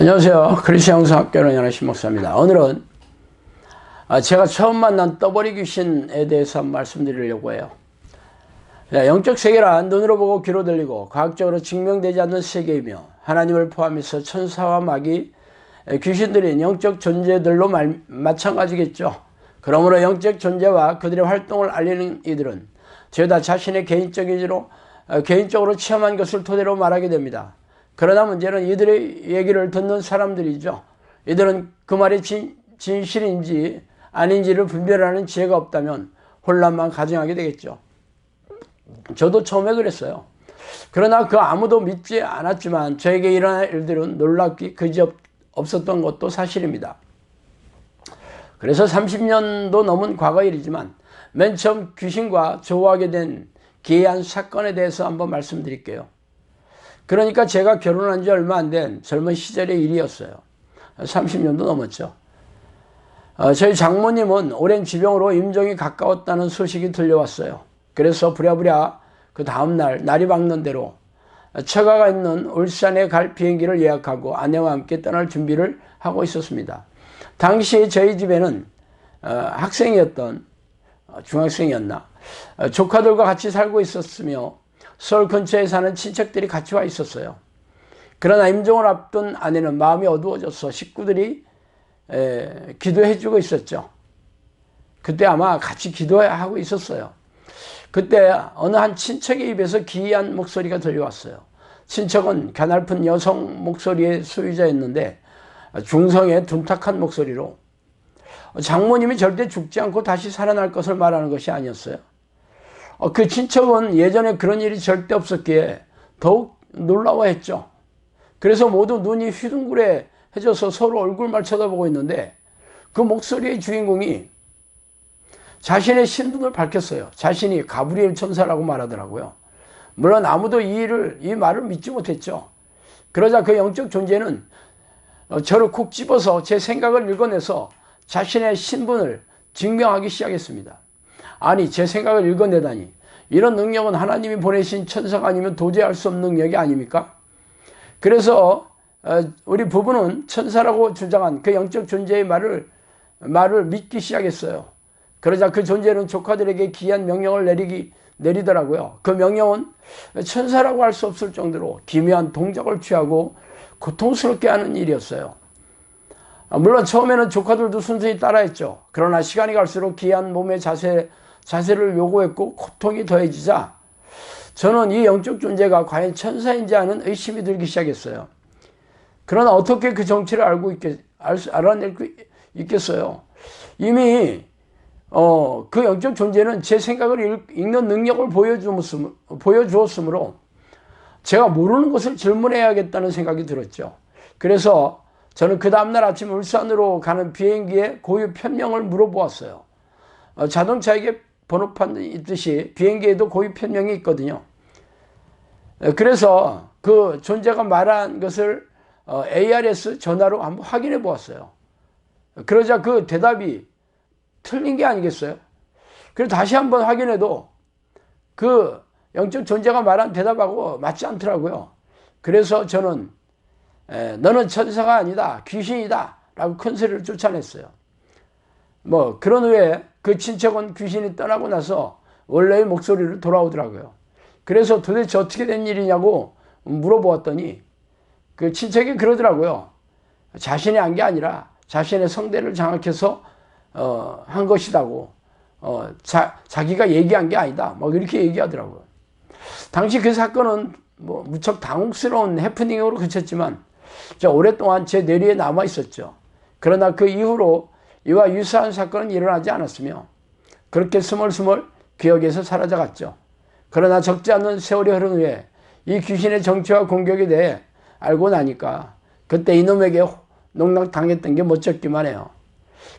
안녕하세요. 크리스천 영성학교는 연하신 목사입니다. 오늘은 제가 처음 만난 떠버리 귀신에 대해서 말씀드리려고 해요. 영적 세계란 눈으로 보고 귀로 들리고 과학적으로 증명되지 않는 세계이며 하나님을 포함해서 천사와 마귀, 귀신들인 영적 존재들로 마찬가지겠죠. 그러므로 영적 존재와 그들의 활동을 알리는 이들은 죄다 자신의 개인적으로 체험한 것을 토대로 말하게 됩니다. 그러나 문제는 이들의 얘기를 듣는 사람들이죠. 이들은 그 말이 진실인지 아닌지를 분별하는 지혜가 없다면 혼란만 가중하게 되겠죠. 저도 처음에 그랬어요. 그러나 그 아무도 믿지 않았지만 저에게 일어난 일들은 놀랍기 그지없었던 것도 사실입니다. 그래서 30년도 넘은 과거 일이지만 맨 처음 귀신과 조우하게 된 기이한 사건에 대해서 한번 말씀드릴게요. 그러니까 제가 결혼한 지 얼마 안 된 젊은 시절의 일이었어요. 30년도 넘었죠. 저희 장모님은 오랜 지병으로 임종이 가까웠다는 소식이 들려왔어요. 그래서 부랴부랴 그 다음날 날이 밝는 대로 처가가 있는 울산에 갈 비행기를 예약하고 아내와 함께 떠날 준비를 하고 있었습니다. 당시 저희 집에는 학생이었던 중학생이었나 조카들과 같이 살고 있었으며 서울 근처에 사는 친척들이 같이 와 있었어요. 그러나 임종을 앞둔 아내는 마음이 어두워져서 식구들이 기도해주고 있었죠. 그때 아마 같이 기도하고 있었어요. 그때 어느 한 친척의 입에서 기이한 목소리가 들려왔어요. 친척은 가냘픈 여성 목소리의 소유자였는데 중성의 둔탁한 목소리로 장모님이 절대 죽지 않고 다시 살아날 것을 말하는 것이 아니었어요. 그 친척은 예전에 그런 일이 절대 없었기에 더욱 놀라워했죠. 그래서 모두 눈이 휘둥그레해져서 서로 얼굴만 쳐다보고 있는데 그 목소리의 주인공이 자신의 신분을 밝혔어요. 자신이 가브리엘 천사라고 말하더라고요. 물론 아무도 이 말을 믿지 못했죠. 그러자 그 영적 존재는 저를 콕 집어서 제 생각을 읽어내서 자신의 신분을 증명하기 시작했습니다. 아니, 제 생각을 읽어내다니. 이런 능력은 하나님이 보내신 천사가 아니면 도저히 할 수 없는 능력이 아닙니까? 그래서 우리 부부는 천사라고 주장한 그 영적 존재의 말을 믿기 시작했어요. 그러자 그 존재는 조카들에게 기이한 명령을 내리더라고요. 그 명령은 천사라고 할 수 없을 정도로 기묘한 동작을 취하고 고통스럽게 하는 일이었어요. 물론 처음에는 조카들도 순순히 따라했죠. 그러나 시간이 갈수록 기이한 몸의 자세를 요구했고 고통이 더해지자 저는 이 영적 존재가 과연 천사인지 하는 의심이 들기 시작했어요. 그러나 어떻게 그 정체를 알아낼 수 있겠어요? 이미 그 영적 존재는 제 생각을 읽는 능력을 보여주었으므로 제가 모르는 것을 질문해야겠다는 생각이 들었죠. 그래서 저는 그 다음날 아침 울산으로 가는 비행기의 고유 편명을 물어보았어요. 자동차에게 번호판 있듯이 비행기에도 고유 편명이 있거든요. 그래서 그 존재가 말한 것을 ARS 전화로 한번 확인해 보았어요. 그러자 그 대답이 틀린 게 아니겠어요? 그래서 다시 한번 확인해도 그 영적 존재가 말한 대답하고 맞지 않더라고요. 그래서 저는 너는 천사가 아니다, 귀신이다 라고 큰 소리를 쫓아냈어요. 그런 후에 그 친척은 귀신이 떠나고 나서 원래의 목소리로 돌아오더라고요. 그래서 도대체 어떻게 된 일이냐고 물어보았더니 그 친척이 그러더라고요. 자신이 한 게 아니라 자신의 성대를 장악해서 한 것이다고. 자기가 얘기한 게 아니다. 이렇게 얘기하더라고요. 당시 그 사건은 무척 당혹스러운 해프닝으로 그쳤지만 오랫동안 제 뇌리에 남아 있었죠. 그러나 그 이후로 이와 유사한 사건은 일어나지 않았으며 그렇게 스멀스멀 기억에서 사라져갔죠. 그러나 적지 않은 세월이 흐른 후에 이 귀신의 정체와 공격에 대해 알고 나니까 그때 이놈에게 농락당했던 게 멋졌기만 해요.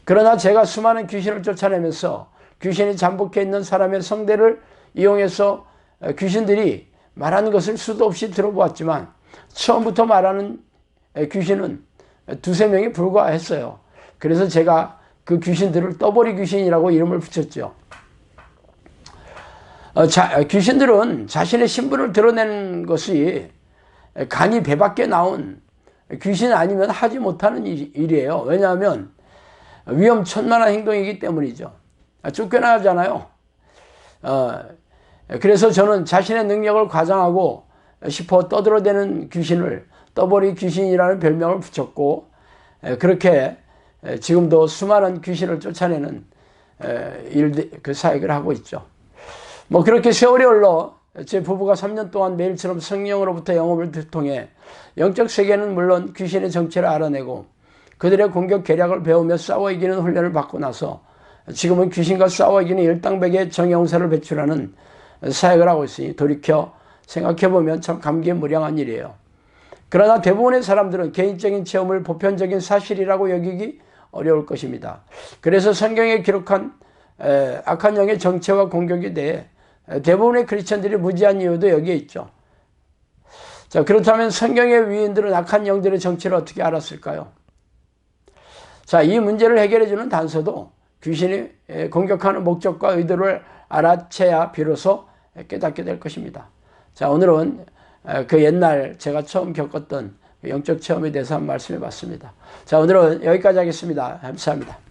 그러나 제가 수많은 귀신을 쫓아내면서 귀신이 잠복해 있는 사람의 성대를 이용해서 귀신들이 말하는 것을 수도 없이 들어보았지만 처음부터 말하는 귀신은 두세 명에 불과했어요. 그래서 제가 그 귀신들을 떠버리 귀신이라고 이름을 붙였죠. 귀신들은 자신의 신분을 드러내는 것이 간이 배 밖에 나온 귀신 아니면 하지 못하는 일이에요. 왜냐하면 위험천만한 행동이기 때문이죠. 쫓겨나잖아요. 그래서 저는 자신의 능력을 과장하고 싶어 떠들어대는 귀신을 떠버리 귀신이라는 별명을 붙였고, 그렇게 지금도 수많은 귀신을 쫓아내는 그 사역을 하고 있죠. 뭐 그렇게 세월이 흘러 제 부부가 3년 동안 매일처럼 성령으로부터 영업을 통해 영적 세계는 물론 귀신의 정체를 알아내고 그들의 공격 계략을 배우며 싸워 이기는 훈련을 받고 나서 지금은 귀신과 싸워 이기는 일당백의 정형사를 배출하는 사역을 하고 있으니 돌이켜 생각해보면 참 감개무량한 일이에요. 그러나 대부분의 사람들은 개인적인 체험을 보편적인 사실이라고 여기기 어려울 것입니다. 그래서 성경에 기록한 악한 영의 정체와 공격에 대해 대부분의 크리스천들이 무지한 이유도 여기에 있죠. 자, 그렇다면 성경의 위인들은 악한 영들의 정체를 어떻게 알았을까요? 자, 이 문제를 해결해주는 단서도 귀신이 공격하는 목적과 의도를 알아채야 비로소 깨닫게 될 것입니다. 자, 오늘은 그 옛날 제가 처음 겪었던 영적 체험에 대해서 한번 말씀해 봤습니다. 자, 오늘은 여기까지 하겠습니다. 감사합니다.